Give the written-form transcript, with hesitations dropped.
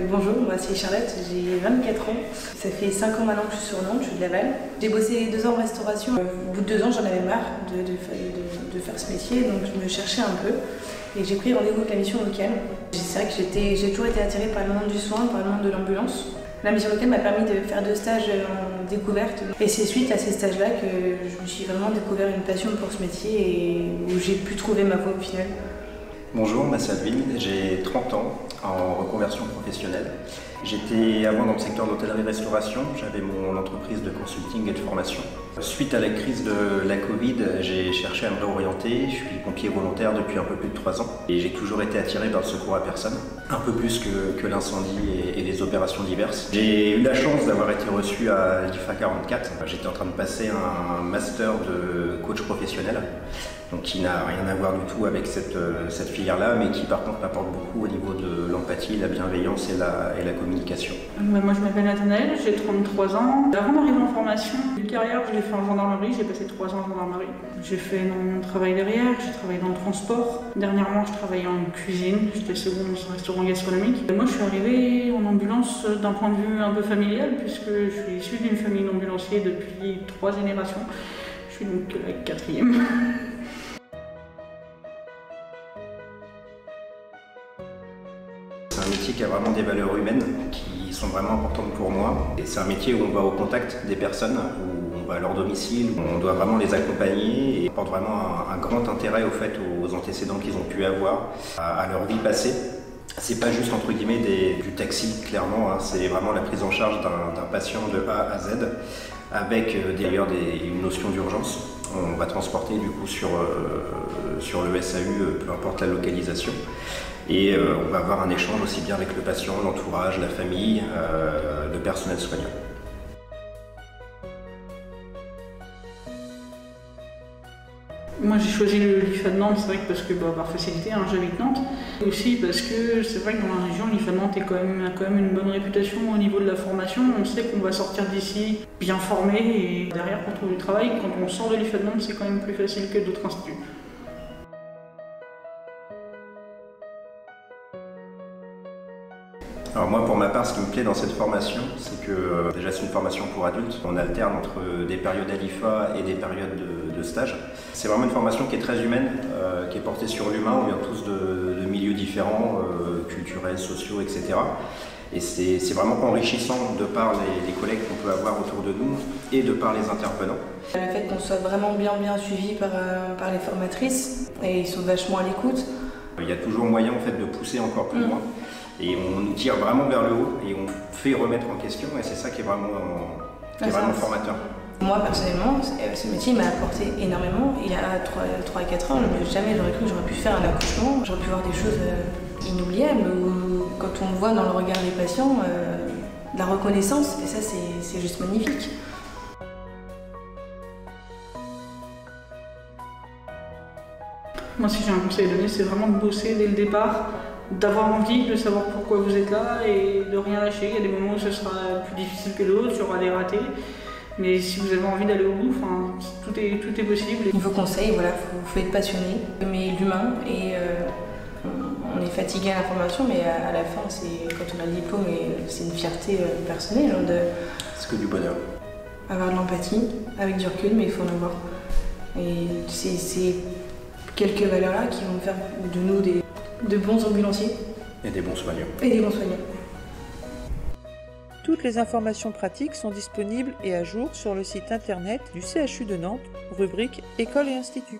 Bonjour, moi c'est Charlotte, j'ai 24 ans. Ça fait 5 ans maintenant que je suis sur Nantes, je suis de Laval. J'ai bossé 2 ans en restauration. Au bout de 2 ans, j'en avais marre de faire ce métier, donc je me cherchais un peu. Et j'ai pris rendez-vous avec la mission locale. C'est vrai que j'ai toujours été attirée par le monde du soin, par le monde de l'ambulance. La mission locale m'a permis de faire 2 stages en découverte. Et c'est suite à ces stages-là que je me suis vraiment découvert une passion pour ce métier et où j'ai pu trouver ma voie au final. Bonjour, Massalvin, j'ai 30 ans en reconversion professionnelle. J'étais avant dans le secteur de l'hôtellerie-restauration, j'avais mon entreprise de consulting et de formation. Suite à la crise de la Covid, j'ai cherché à me réorienter. Je suis pompier volontaire depuis un peu plus de 3 ans et j'ai toujours été attiré par le secours à personne, un peu plus que l'incendie et les opérations diverses. J'ai eu la chance d'avoir été reçu à l'IFA 44. J'étais en train de passer un master de coach professionnel, donc qui n'a rien à voir du tout avec cette filière-là, mais qui par contre m'apporte beaucoup au niveau de l'empathie, la bienveillance et la communication. Moi je m'appelle Nathanaël, j'ai 33 ans. Avant d'arriver en formation, une carrière je l'ai fait en gendarmerie, j'ai passé 3 ans en gendarmerie. J'ai fait mon travail derrière, j'ai travaillé dans le transport. Dernièrement je travaillais en cuisine, j'étais seconde dans un restaurant gastronomique. Et moi je suis arrivée en ambulance d'un point de vue un peu familial, puisque je suis issue d'une famille d'ambulanciers depuis 3 générations. Je suis donc la 4e. C'est un métier qui a vraiment des valeurs humaines qui sont vraiment importantes pour moi. Et c'est un métier où on va au contact des personnes, où on va à leur domicile, où on doit vraiment les accompagner et on porte vraiment un grand intérêt au fait aux antécédents qu'ils ont pu avoir, à leur vie passée. C'est pas juste entre guillemets du taxi, clairement, hein. C'est vraiment la prise en charge d'un patient de A à Z, avec d'ailleurs une notion d'urgence. On va transporter du coup sur le SAU, peu importe la localisation. Et on va avoir un échange aussi bien avec le patient, l'entourage, la famille, le personnel soignant. Moi j'ai choisi le l'IFA de Nantes, c'est vrai que parce que par facilité, hein, j'habite Nantes. Et aussi parce que c'est vrai que dans la région, l'IFA de Nantes a quand même une bonne réputation au niveau de la formation. On sait qu'on va sortir d'ici bien formé et derrière pour trouver du travail, quand on sort de l'IFA de Nantes, c'est quand même plus facile que d'autres instituts. Alors moi, pour ma part, ce qui me plaît dans cette formation, c'est que déjà c'est une formation pour adultes. On alterne entre des périodes à l'IFA et des périodes de stage. C'est vraiment une formation qui est très humaine, qui est portée sur l'humain. On vient tous de milieux différents, culturels, sociaux, etc. Et c'est vraiment enrichissant de par les collègues qu'on peut avoir autour de nous et de par les intervenants. Le fait qu'on soit vraiment bien suivi par les formatrices, et ils sont vachement à l'écoute. Il y a toujours moyen en fait de pousser encore plus loin. Et on nous tire vraiment vers le haut et on fait remettre en question et c'est ça qui est vraiment formateur. Moi personnellement, ce métier m'a apporté énormément. Il y a 3 à 4 ans, jamais j'aurais cru que j'aurais pu faire un accouchement. J'aurais pu voir des choses inoubliables où, quand on voit dans le regard des patients la reconnaissance, et ça c'est juste magnifique. Moi si j'ai un conseil à donner, c'est vraiment de bosser dès le départ, d'avoir envie de savoir pourquoi vous êtes là et de rien lâcher. Il y a des moments où ce sera plus difficile que d'autres, il y aura des ratés. Mais si vous avez envie d'aller au bout, tout est possible. Niveau conseil, voilà, faut être passionné, aimer l'humain et on est fatigué à la formation, mais à la fin, quand on a le diplôme, c'est une fierté personnelle. C'est que du bonheur. Avoir de l'empathie, avec du recul, mais il faut en avoir. Et c'est quelques valeurs-là qui vont faire de nous de bons ambulanciers. Et des bons soignants. Et des bons soignants. Toutes les informations pratiques sont disponibles et à jour sur le site internet du CHU de Nantes, rubrique École et Institut.